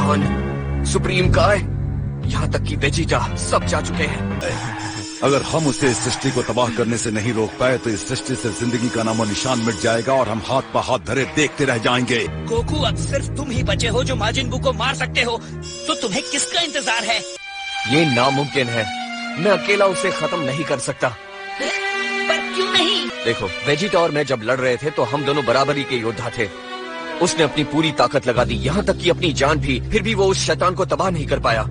Gohan, supreme काय, यहाँ तक कि वेजिटा सब जा चुके हैं। अगर हम उसे इस सृष्टि को तबाह करने से नहीं रोक पाए तो इस सृष्टि से जिंदगी का नामो निशान मिट जाएगा और हम हाथ पर हाथ धरे देखते रह जाएंगे। गोकू, अब सिर्फ तुम ही बचे हो जो माजिन बू को मार सकते हो, तो तुम्हें किसका इंतजार है? ये नामुमकिन है, मैं अकेला उसे खत्म नहीं कर सकता। पर क्यों नहीं? देखो, वेजिटा और मैं जब लड़ रहे थे तो हम दोनों बराबरी के योद्धा थे। उसने अपनी पूरी ताकत लगा दी, यहाँ तक कि अपनी जान भी, फिर भी वो उस शैतान को तबाह नहीं कर पाया।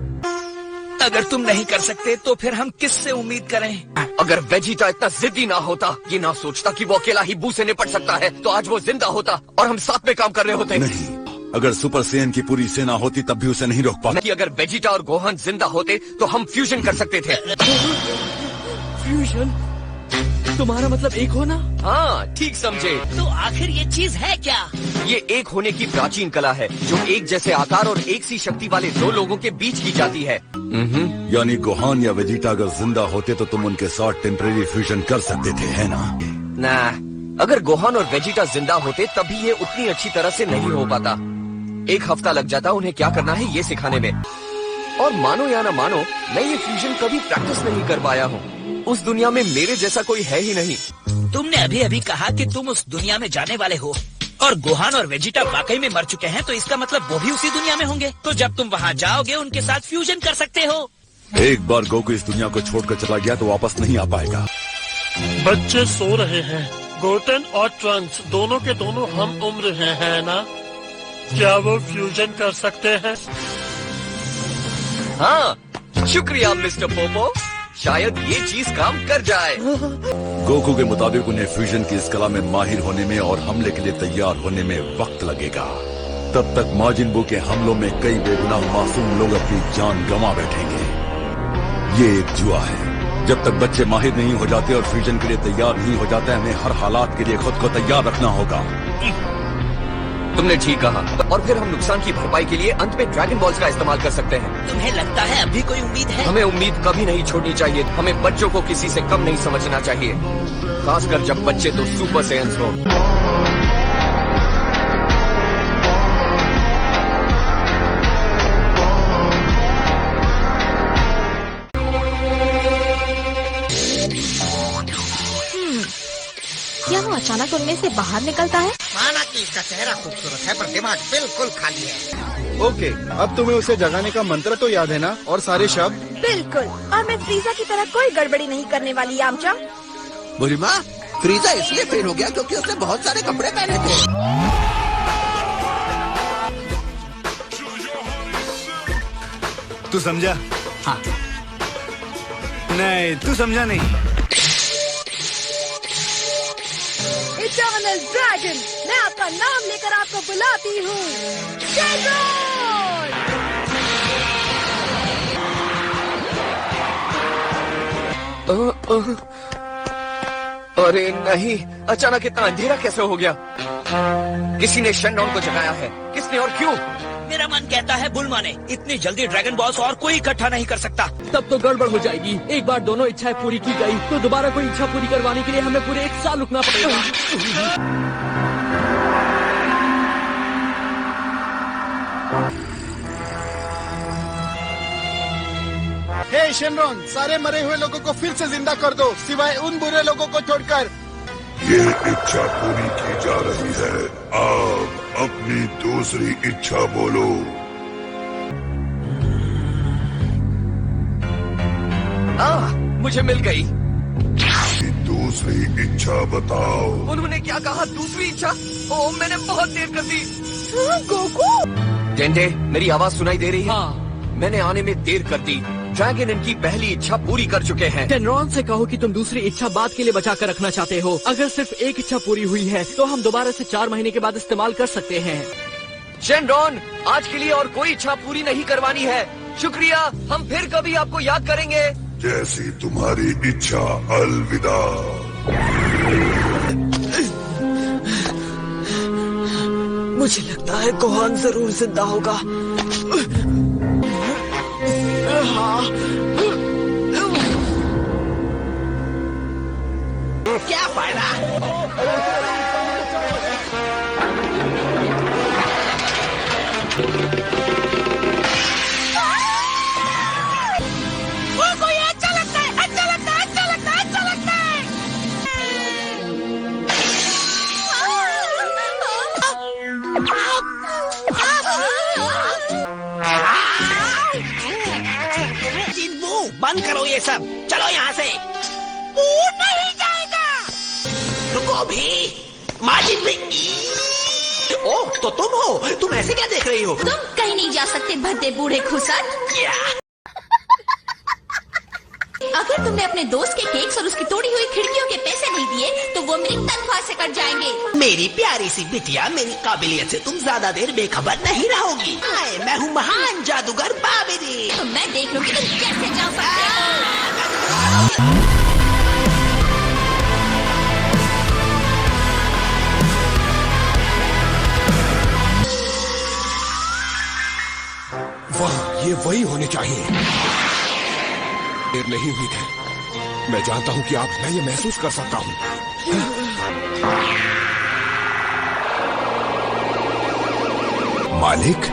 अगर तुम नहीं कर सकते तो फिर हम किससे उम्मीद करें? अगर वेजिटा इतना जिद्दी ना होता, ये ना सोचता कि वो अकेला ही बू से निपट सकता है, तो आज वो जिंदा होता और हम साथ में काम कर रहे होते। नहीं, अगर सुपर सेन की पूरी सेना होती तब भी उसे नहीं रोक पाते। अगर वेजिटा और गोहान जिंदा होते तो हम फ्यूजन कर सकते थे। फ्यूजन? तुम्हारा मतलब एक होना? हाँ, ठीक समझे। तो आखिर ये चीज है क्या? ये एक होने की प्राचीन कला है जो एक जैसे आकार और एक सी शक्ति वाले दो लोगों के बीच की जाती है। यानी गोहान या वेजिटा अगर जिंदा होते तो तुम उनके साथ टेम्परेरी फ्यूजन कर सकते थे, है ना? ना, अगर गोहान और वेजिटा जिंदा होते तब भी ये उतनी अच्छी तरह से नहीं हो पाता। 1 हफ्ता लग जाता उन्हें क्या करना है ये सिखाने में। और मानो या ना मानो, मैं ये फ्यूजन कभी प्रैक्टिस नहीं कर पाया हूँ। उस दुनिया में मेरे जैसा कोई है ही नहीं। तुमने अभी अभी कहा कि तुम उस दुनिया में जाने वाले हो और गोहान और वेजिटा वाकई में मर चुके हैं, तो इसका मतलब वो भी उसी दुनिया में होंगे। तो जब तुम वहाँ जाओगे उनके साथ फ्यूजन कर सकते हो। एक बार गोकू इस दुनिया को छोड़कर चला गया तो वापस नहीं आ पाएगा। बच्चे सो रहे हैं। गोटन और ट्रंक्स दोनों के दोनों हम उम्र हैं, है ना? क्या वो फ्यूजन कर सकते हैं? हाँ, शुक्रिया मिस्टर पोपो, शायद ये चीज काम कर जाए। गोकू के मुताबिक उन्हें फ्यूजन की इस कला में माहिर होने में और हमले के लिए तैयार होने में वक्त लगेगा। तब तक माजिन बू के हमलों में कई बेगुनाह मासूम लोग अपनी जान गंवा बैठेंगे। ये एक जुआ है। जब तक बच्चे माहिर नहीं हो जाते और फ्यूजन के लिए तैयार नहीं हो जाते, हमें हर हालात के लिए खुद को तैयार रखना होगा। तुमने ठीक कहा। और फिर हम नुकसान की भरपाई के लिए अंत में ड्रैगन बॉल्स का इस्तेमाल कर सकते हैं। तुम्हें लगता है अभी कोई उम्मीद है? हमें उम्मीद कभी नहीं छोड़नी चाहिए। हमें बच्चों को किसी से कम नहीं समझना चाहिए, खासकर जब बच्चे तो सुपर सेयंस हो। क्या वो अचानक उनमें से बाहर निकलता है? माना कि इसका चेहरा खूबसूरत है पर दिमाग बिल्कुल खाली है। ओके, अब तुम्हें उसे जगाने का मंत्र तो याद है ना? और सारे शब्द? बिल्कुल। और मैं फ्रीजा की तरह कोई गड़बड़ी नहीं करने वाली। यामचा, बुरी माँ, फ्रीजा इसलिए फेल हो गया क्योंकि उसने बहुत सारे कपड़े पहने थे। तू समझा? हाँ। नहीं, तू समझा नहीं। इटर्नल ड्रैगन, मैं आपका नाम लेकर आपको बुलाती हूँ। अरे नहीं, अचानक इतना अंधेरा कैसे हो गया? किसी ने शेनरॉन को जगाया है। किसने और क्यों? मेरा मन कहता है बुल्मा ने। इतनी जल्दी ड्रैगन बॉल्स और कोई इकट्ठा नहीं कर सकता। तब तो गड़बड़ हो जाएगी। एक बार दोनों इच्छाएं पूरी की गई तो दोबारा कोई इच्छा पूरी करवाने के लिए हमें पूरे 1 साल रुकना पड़ेगा। हे शेनरॉन, सारे मरे हुए लोगों को फिर से जिंदा कर दो, सिवाय उन बुरे लोगों को छोड़कर। ये इच्छा पूरी की जा रही है। आप अपनी दूसरी इच्छा बोलो। मुझे मिल गई। दूसरी इच्छा बताओ। उन्होंने क्या कहा? दूसरी इच्छा? ओह, मैंने बहुत देर कर दी। गोकू, डेंडे, मेरी आवाज सुनाई दे रही है? हाँ। मैंने आने में देर कर दी। ड्रैगन इनकी पहली इच्छा पूरी कर चुके हैं। शेनरॉन से कहो कि तुम दूसरी इच्छा बाद के लिए बचा कर रखना चाहते हो। अगर सिर्फ एक इच्छा पूरी हुई है तो हम दोबारा से 4 महीने के बाद इस्तेमाल कर सकते हैं। शेनरॉन, आज के लिए और कोई इच्छा पूरी नहीं करवानी है। शुक्रिया, हम फिर कभी आपको याद करेंगे। जैसी तुम्हारी इच्छा। अलविदा। मुझे लगता है गोहान जरूर जिंदा होगा। क्या फायदा? ये सब, चलो यहाँ से। वो नहीं जाएगा। रुको भी, माजिद भी। ओह, तो तुम हो। तुम ऐसे क्या देख रही हो? तुम कहीं नहीं जा सकते भद्दे बूढ़े खुसर। अगर तुमने अपने दोस्त के केक्स और उसकी तोड़ी हुई खिड़कियों के पैसे नहीं दिए तो वो मेरी तनख्वाह से कट जाएंगे। मेरी प्यारी सी बिटिया, मेरी काबिलियत से तुम ज्यादा देर बेखबर नहीं रहोगी। मैं हूँ महान जादूगर बाबिनी। तो मैं देख लूंगी तुम कैसे जा सकते हो। वाह, ये वही होने चाहिए। देर नहीं हुई है। मैं जानता हूँ कि मैं ये महसूस कर सकता हूँ। मालिक,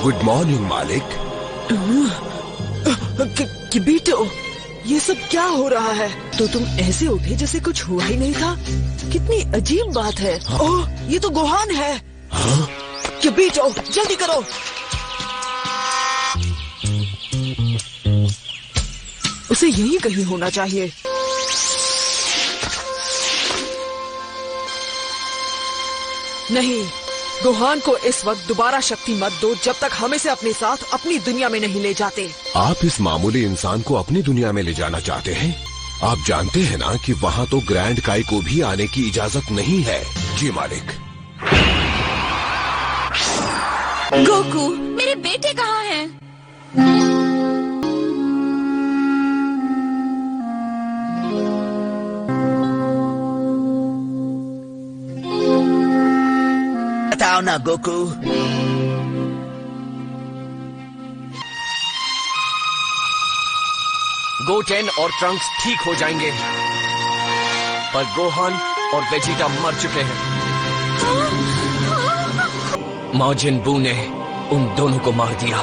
गुड मॉर्निंग मालिक। किबीटो, ये सब क्या हो रहा है? तो तुम ऐसे उठे जैसे कुछ हुआ ही नहीं था। कितनी अजीब बात है। ओह, ये तो गोहान है। हाँ? किबीटो, जल्दी करो। उसे यही कहीं होना चाहिए। नहीं, गोहान को इस वक्त दोबारा शक्ति मत दो जब तक हम इसे अपने साथ अपनी दुनिया में नहीं ले जाते। आप इस मामूली इंसान को अपनी दुनिया में ले जाना चाहते हैं? आप जानते हैं ना कि वहाँ तो ग्रैंड काई को भी आने की इजाजत नहीं है। जी मालिक। गोकू, मेरे बेटे कहाँ हैं? बताओ ना गोकू। गोटेन और ट्रंक्स ठीक हो जाएंगे, पर गोहान और वेजिटा मर चुके हैं। माजिन बू ने उन दोनों को मार दिया।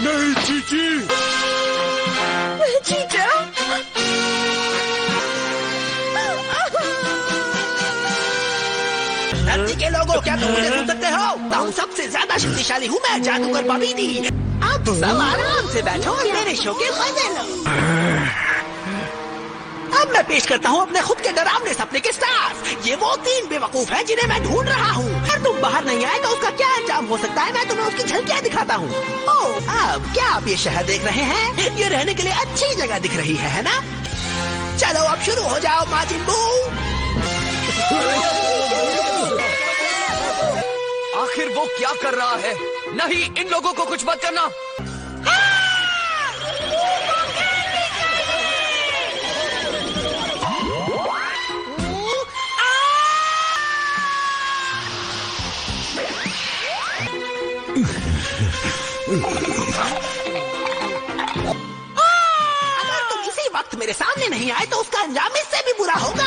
नहीं चीची। वेजिटा, धरती के लोगों, क्या तुम मुझे सुन सकते हो? सबसे ज्यादा शक्तिशाली हूँ मैं, जादूगर बाबिनी। अब सब आराम से बैठो और मेरे शो के मजे लो। अब मैं पेश करता हूँ अपने खुद के डरावने सपने के स्टार्स। ये वो 3 बेवकूफ हैं जिन्हें मैं ढूंढ रहा हूँ। अगर तुम बाहर नहीं आए तो उसका क्या अंजाम हो सकता है, मैं तुम्हें उसकी झलकियाँ दिखाता हूँ। ओह, अब क्या आप ये शहर देख रहे हैं? ये रहने के लिए अच्छी जगह दिख रही है ना? चलो अब शुरू हो जाओ माजिन बू। आखिर वो क्या कर रहा है? नहीं, इन लोगों को कुछ मत करना। अगर तुम इसी वक्त मेरे सामने नहीं आए तो उसका अंजाम इससे भी बुरा होगा।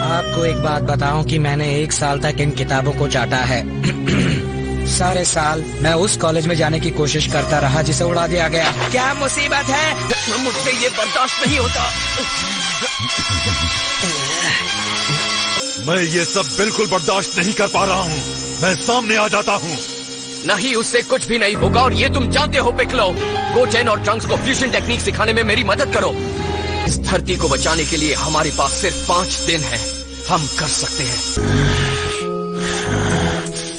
आपको एक बात बताऊं कि मैंने 1 साल तक इन किताबों को चाटा है। सारे साल मैं उस कॉलेज में जाने की कोशिश करता रहा जिसे उड़ा दिया गया। क्या मुसीबत है? मुझसे ये बर्दाश्त नहीं होता। मैं ये सब बिल्कुल बर्दाश्त नहीं कर पा रहा हूँ। मैं सामने आ जाता हूँ। नहीं, उससे कुछ भी नहीं होगा और ये तुम जानते हो पिकलो। गोटेन और ट्रंक्स को फ्यूजन टेक्निक सिखाने में मेरी मदद करो। इस धरती को बचाने के लिए हमारे पास सिर्फ 5 दिन है। हम कर सकते हैं।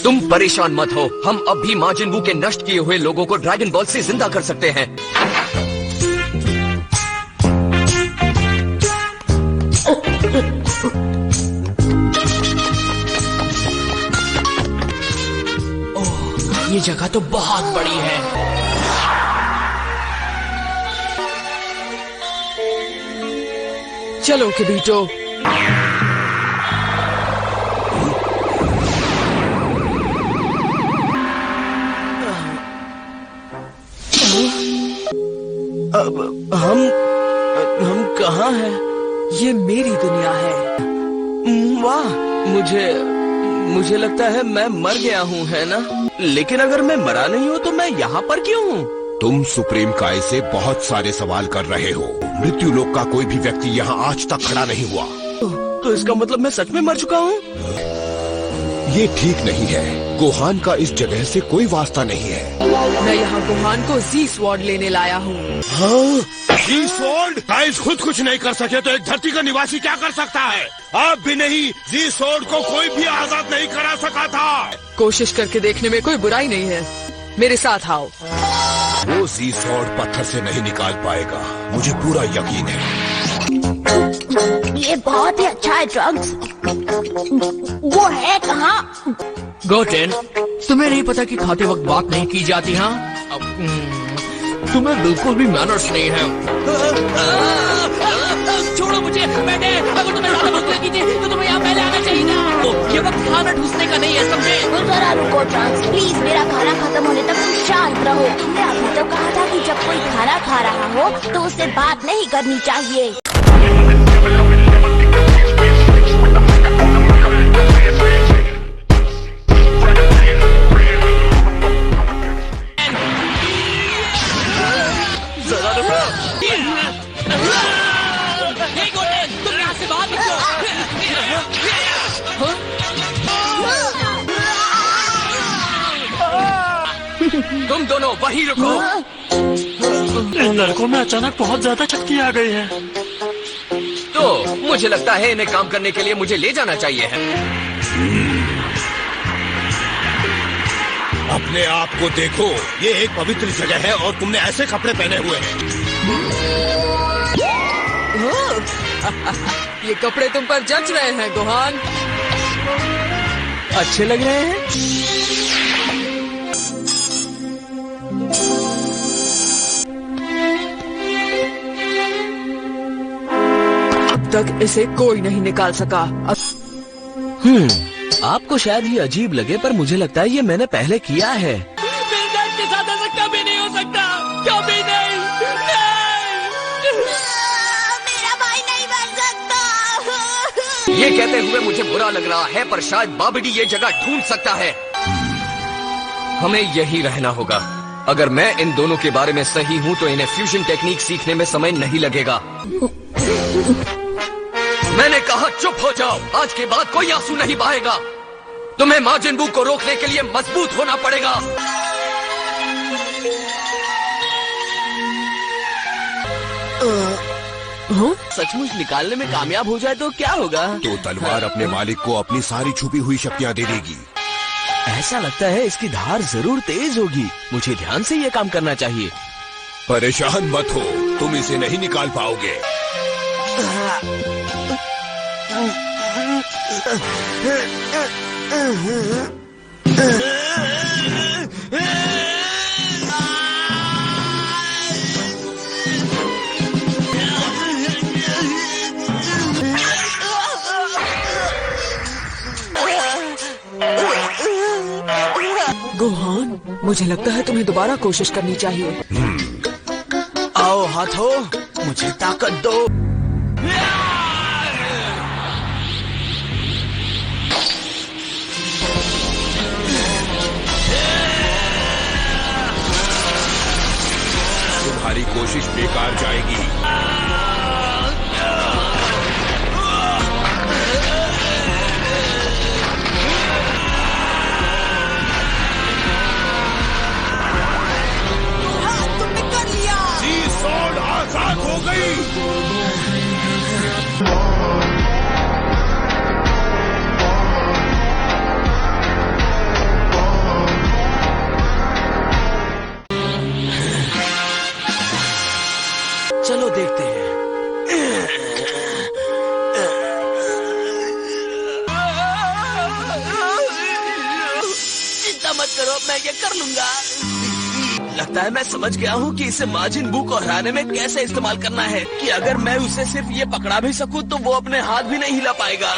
तुम परेशान मत हो, हम अब भी माजिन बू के नष्ट किए हुए लोगों को ड्रैगन बॉल से जिंदा कर सकते हैं। ओह, ये जगह तो बहुत बड़ी है। चलो किबीटो। अब हम कहाँ हैं? ये मेरी दुनिया है। वाह, मुझे लगता है मैं मर गया हूँ, है ना? लेकिन अगर मैं मरा नहीं हूँ तो मैं यहाँ पर क्यों हूँ? तुम सुप्रीम काय से बहुत सारे सवाल कर रहे हो। मृत्यु लोक का कोई भी व्यक्ति यहाँ आज तक खड़ा नहीं हुआ। तो इसका मतलब मैं सच में मर चुका हूँ? ये ठीक नहीं है। गोहान का इस जगह से कोई वास्ता नहीं है। मैं यहाँ गोहान को जी स्वॉर्ड लेने लाया हूँ। जी स्वॉर्ड? काइस खुद कुछ नहीं कर सके तो एक धरती का निवासी क्या कर सकता है? आप भी नहीं, जी स्वॉर्ड को कोई भी आजाद नहीं करा सका था। कोशिश करके देखने में कोई बुराई नहीं है। मेरे साथ आओ। वो जी स्वॉर्ड पत्थर से नहीं निकाल पाएगा, मुझे पूरा यकीन है। ये बहुत ही अच्छा है ड्रग्स। वो है कहाँ? गोटेन, तुम्हें नहीं पता कि खाते वक्त बात नहीं की जाती? हाँ, तुम्हें बिल्कुल भी मैनर्स नहीं है। छोड़ो मुझे, मैंने अगर तुम्हें ज्यादा भूख लगी थी तो तुम्हें यहाँ पहले आना चाहिए था। ये वक्त खाना ढूंढने का नहीं है, समझे? जरा रुको ट्रंक्स, प्लीज मेरा खाना खत्म होने तक तुम शांत रहो। तुमने अभी तो कहा था कि जब कोई खाना खा रहा हो तो उससे बात नहीं करनी चाहिए। तुम यहाँ से बाहर निकलो। तुम दोनों वहीं रुको। इन लड़कों में अचानक बहुत ज्यादा शक्ति आ गई है। तो मुझे लगता है इन्हें काम करने के लिए मुझे ले जाना चाहिए है। अपने आप को देखो, ये एक पवित्र जगह है और तुमने ऐसे कपड़े पहने हुए हैं। ये कपड़े तुम पर जच रहे हैं गोहान। अच्छे लग रहे हैं। अब तक इसे कोई नहीं निकाल सका। आपको शायद ये अजीब लगे पर मुझे लगता है ये मैंने पहले किया है। मेरे डैड के साथ ऐसा कभी नहीं हो सकता, कभी नहीं। मेरा भाई नहीं बन सकता। ये कहते हुए मुझे बुरा लग रहा है पर शायद बाबडी ये जगह ढूंढ सकता है। हमें यही रहना होगा। अगर मैं इन दोनों के बारे में सही हूँ तो इन्हें फ्यूजन टेक्निक सीखने में समय नहीं लगेगा। मैंने कहा चुप हो जाओ, आज के बाद कोई आंसू नहीं बहाएगा। तुम्हें माजिन बू को रोकने के लिए मजबूत होना पड़ेगा। सचमुच निकालने में कामयाब हो जाए तो क्या होगा? तो तलवार अपने मालिक को अपनी सारी छुपी हुई शक्तियाँ दे देगी। ऐसा लगता है इसकी धार जरूर तेज होगी। मुझे ध्यान से ये काम करना चाहिए। परेशान मत हो, तुम इसे नहीं निकाल पाओगे। गोहान, मुझे लगता है तुम्हें दोबारा कोशिश करनी चाहिए। आओ हाथों, मुझे ताकत दो। तुम्हारी कोशिश बेकार जाएगी। तुमने कर लिया। जी स्वॉर्ड आजाद हो गई। चलो देखते हैं। चिंता मत करो, मैं ये कर लूंगा। लगता है मैं समझ गया हूँ कि इसे माजिन बू को हराने में कैसे इस्तेमाल करना है। कि अगर मैं उसे सिर्फ ये पकड़ा भी सकूं तो वो अपने हाथ भी नहीं हिला पाएगा।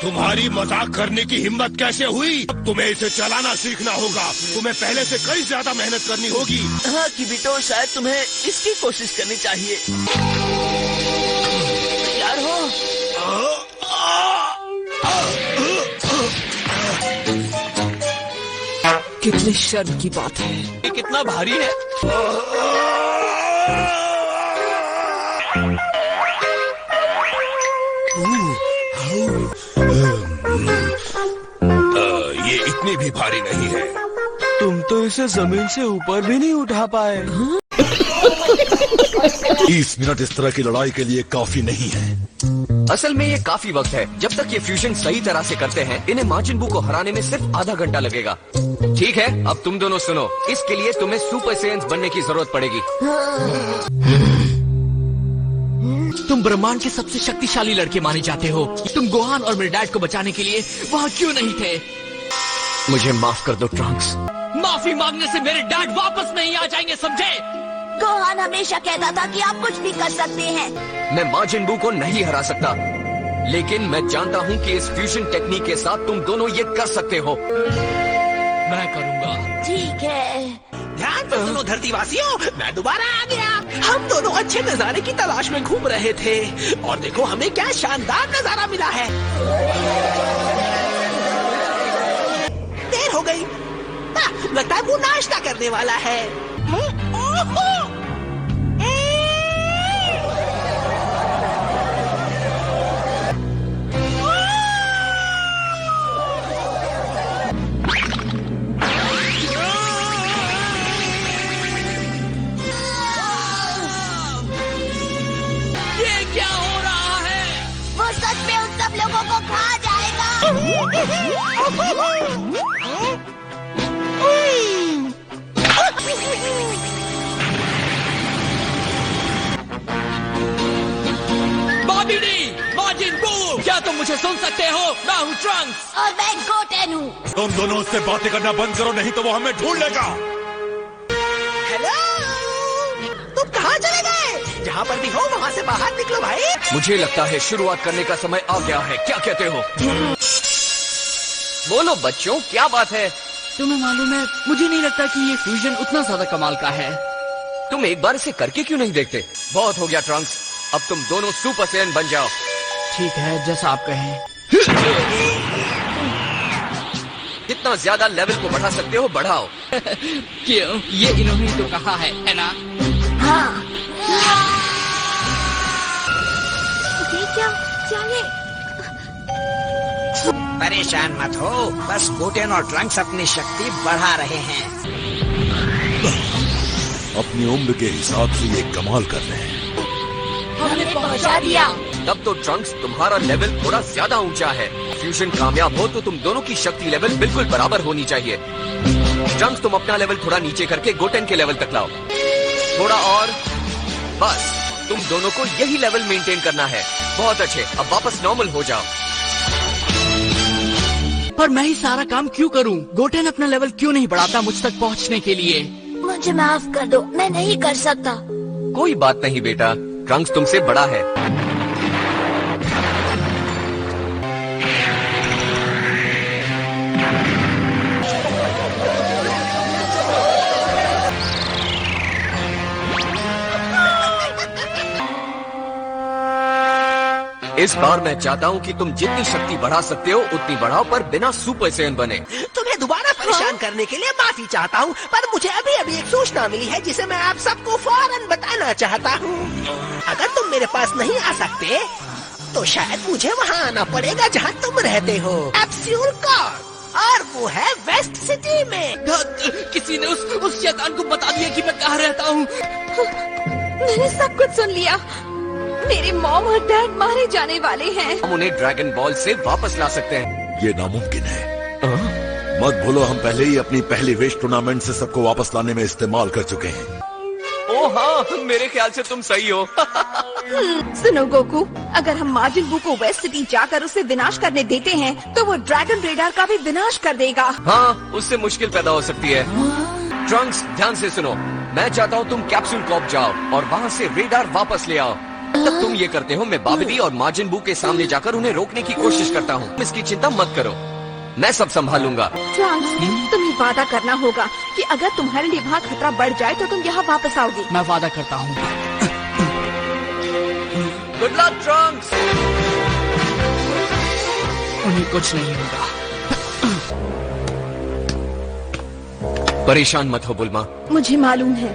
तुम्हारी मजाक करने की हिम्मत कैसे हुई? अब तुम्हें इसे चलाना सीखना होगा। तुम्हें पहले से कई ज्यादा मेहनत करनी होगी। हाँ किबिटो, शायद तुम्हें इसकी कोशिश करनी चाहिए। तैयार हो? कितनी शर्म की बात है। ये कितना भारी है। ये इतनी भी भारी नहीं है। तुम तो इसे जमीन से ऊपर भी नहीं उठा पाए। 30 मिनट इस तरह की लड़ाई के लिए काफी नहीं है। असल में ये काफी वक्त है। जब तक ये फ्यूजन सही तरह से करते हैं, इन्हें माजिन बू को हराने में सिर्फ आधा घंटा लगेगा। ठीक है, अब तुम दोनों सुनो। इसके लिए तुम्हें सुपर सेयंस बनने की जरूरत पड़ेगी। तुम ब्रह्मांड के सबसे शक्तिशाली लड़के माने जाते हो। तुम गोहान और मेरे डैड को बचाने के लिए वहाँ क्यों नहीं थे? मुझे माफ कर दो ट्रंक्स। माफी मांगने से मेरे डैड वापस नहीं आ जाएंगे, समझे? गोहान हमेशा कहता था कि आप कुछ भी कर सकते हैं। मैं माजिन बू को नहीं हरा सकता, लेकिन मैं जानता हूँ कि इस फ्यूजन टेक्निक के साथ तुम दोनों ये कर सकते हो। मैं करूँगा। ठीक है। ध्यान से सुनो धरतीवासियों, मैं दोबारा आ गया। हम दोनों अच्छे नजारे की तलाश में घूम रहे थे और देखो हमें क्या शानदार नजारा मिला है। देर हो गई। लगता है वो नाश्ता करने वाला है। वो सच में उन सब लोगों को खा जाएगा। माजिन बू, क्या तुम मुझे सुन सकते हो? मैं हूँ ट्रंक्स और मैं गोटेन हूँ। तुम दोनों उससे बातें करना बंद करो, नहीं तो वो हमें ढूंढ लेगा। हेलो, तुम कहाँ चले गए? जहाँ पर भी हो वहाँ से बाहर निकलो भाई। मुझे लगता है शुरुआत करने का समय आ गया है। क्या कहते हो? बोलो बच्चों, क्या बात है? तुम्हें मालूम है, मुझे नहीं लगता कि ये फ्यूजन उतना ज्यादा कमाल का है। तुम एक बार इसे करके क्यों नहीं देखते? बहुत हो गया ट्रंक्स, अब तुम दोनों सुपर सेयन बन जाओ। ठीक है, जैसा आप कहें। जितना ज्यादा लेवल को बढ़ा सकते हो बढ़ाओ। क्यों? ये इन्होंने तो कहा है ना? हाँ। ये क्या ये? परेशान मत हो, बस गोटेन और ट्रंक्स अपनी शक्ति बढ़ा रहे हैं। अपनी उम्र के हिसाब से ये कमाल कर रहे हैं। हमने पहुंचा दिया। तब तो ट्रंक्स तुम्हारा लेवल थोड़ा ज्यादा ऊंचा है। फ्यूजन कामयाब हो तो तुम दोनों की शक्ति लेवल बिल्कुल बराबर होनी चाहिए। ट्रंक्स, तुम अपना लेवल थोड़ा नीचे करके गोटेन के लेवल तक लाओ। थोड़ा और, बस। तुम दोनों को यही लेवल मेंटेन करना है। बहुत अच्छे, अब वापस नॉर्मल हो जाओ। पर मैं ही सारा काम क्यों करूं? गोटेन अपना लेवल क्यों नहीं बढ़ाता मुझ तक पहुंचने के लिए? मुझे माफ कर दो, मैं नहीं कर सकता। कोई बात नहीं बेटा, ट्रंक्स तुमसे बड़ा है। इस बार मैं चाहता हूँ कि तुम जितनी शक्ति बढ़ा सकते हो उतनी बढ़ाओ, पर बिना सुपर सेयन बने। तुम्हें दोबारा परेशान करने के लिए माफी चाहता हूँ, पर मुझे अभी अभी एक सूचना मिली है जिसे मैं आप सबको फौरन बताना चाहता हूँ। अगर तुम मेरे पास नहीं आ सकते तो शायद मुझे वहाँ आना पड़ेगा जहाँ तुम रहते हो, कैप्सूल कॉर्प, और वो है वेस्ट सिटी में। किसी ने उस शैतान को बता दिया कि मैं कहाँ रहता हूँ। मैंने सब कुछ सुन लिया। मेरे मॉम और डैड मारे जाने वाले हैं। हम उन्हें ड्रैगन बॉल से वापस ला सकते हैं। ये नामुमकिन है। मत भूलो, हम पहले ही अपनी पहली विश टूर्नामेंट से सबको वापस लाने में इस्तेमाल कर चुके हैं। ओह हाँ, मेरे ख्याल से तुम सही हो। सुनो गोकू, अगर हम माजिन बू को वेस्ट सिटी जाकर उसे विनाश करने देते हैं तो वो ड्रैगन रेडार का भी विनाश कर देगा। हाँ, उससे मुश्किल पैदा हो सकती है। ट्रंक्स, ध्यान से सुनो। मैं चाहता हूँ तुम कैप्सूल कॉर्प जाओ और वहाँ से रेडार वापस ले आओ। तब तुम ये करते हो, मैं बाबिडी और माजिन बू के सामने जाकर उन्हें रोकने की कोशिश करता हूँ। इसकी चिंता मत करो, मैं सब संभालूंगा। ट्रंक्स, तुम्हें वादा करना होगा कि अगर तुम्हारे लिए वहाँ खतरा बढ़ जाए तो तुम यहाँ वापस आओगे। मैं वादा करता हूँ। Good luck Trunks. उन्हें कुछ नहीं होगा। परेशान मत हो बुल्मा, मुझे मालूम है।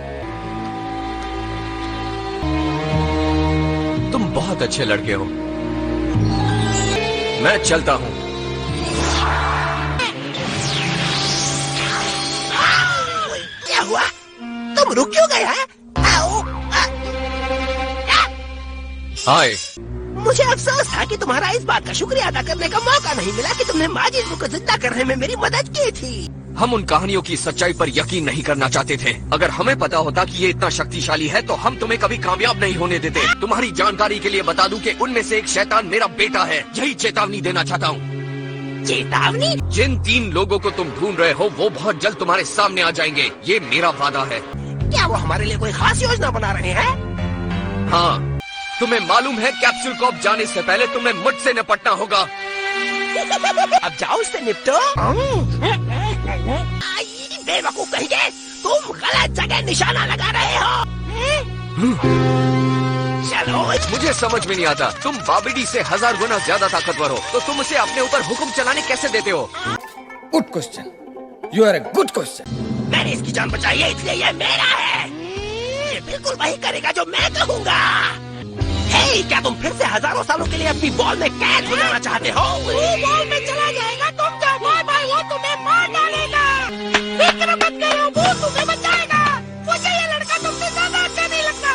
तुम बहुत अच्छे लड़के हो। मैं चलता हूँ। क्या हुआ? तुम रुक क्यों गए हैं? हाय। मुझे अफसोस था कि तुम्हारा इस बात का शुक्रिया अदा करने का मौका नहीं मिला कि तुमने माजिद बू को जिंदा करने में मेरी मदद की थी। हम उन कहानियों की सच्चाई पर यकीन नहीं करना चाहते थे। अगर हमें पता होता कि ये इतना शक्तिशाली है तो हम तुम्हें कभी कामयाब नहीं होने देते। तुम्हारी जानकारी के लिए बता दूं कि उनमें से एक शैतान मेरा बेटा है। यही चेतावनी देना चाहता हूँ। चेतावनी? जिन 3 लोगों को तुम ढूंढ रहे हो वो बहुत जल्द तुम्हारे सामने आ जाएंगे, ये मेरा वादा है। क्या वो हमारे लिए कोई खास योजना बना रहे हैं? हाँ, तुम्हें मालूम है कैप्सूल कॉप जाने से पहले तुम्हें मुझसे निपटना होगा। अब जाओ उससे निपटो। बेवकूफ कहिए, तुम गलत जगह निशाना लगा रहे हो। चलो। मुझे समझ में नहीं आता, तुम बाबिडी से 1000 गुना ज्यादा ताकतवर हो तो तुम उसे अपने ऊपर हुक्म चलाने कैसे देते हो? Good question, you are a good question. मैंने इसकी जान बचाई है इसलिए ये मेरा है। ये बिल्कुल वही करेगा जो मैं कहूँगा। हे, क्या तुम फिर से हजारों सालों के लिए अपनी बॉल में कैद हो जाना चाहते हो? वो बॉल में चला जाएगा, तुम जाओ बाय बाय, वो तुम्हें मार डालेगा। फिक्र मत करो, वो तुम्हें बचाएगा। मुझे ये लड़का तुमसे ज्यादा अच्छा नहीं लगता।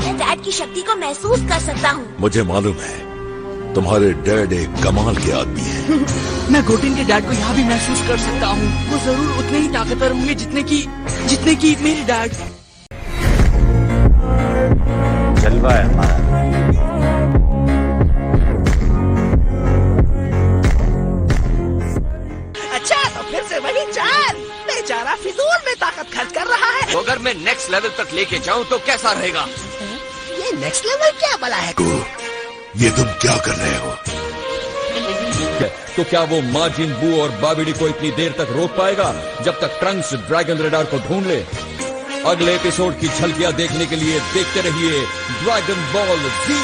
मैं डैड की शक्ति को महसूस कर सकता हूँ। मुझे मालूम है तुम्हारे डैड एक कमाल के आदमी है। मैं गोटिन के डैड को यहाँ भी महसूस कर सकता हूँ। वो जरूर उतने ही ताकतवर होंगे जितने की मेरे डैड। जलवा है हमारा। अच्छा, तो फिर से वही चाल। बेचारा फिजूल में ताकत खर्च कर रहा है। तो अगर मैं नेक्स्ट लेवल तक लेके जाऊं तो कैसा रहेगा? ये नेक्स्ट लेवल क्या बला है? ये तुम क्या कर रहे हो? तो क्या वो माजिन बू और बाबिडी को इतनी देर तक रोक पाएगा जब तक ट्रंक्स ड्रैगन रेडार को ढूंढ ले? अगले एपिसोड की झलकियां देखने के लिए देखते रहिए ड्रैगन बॉल Z।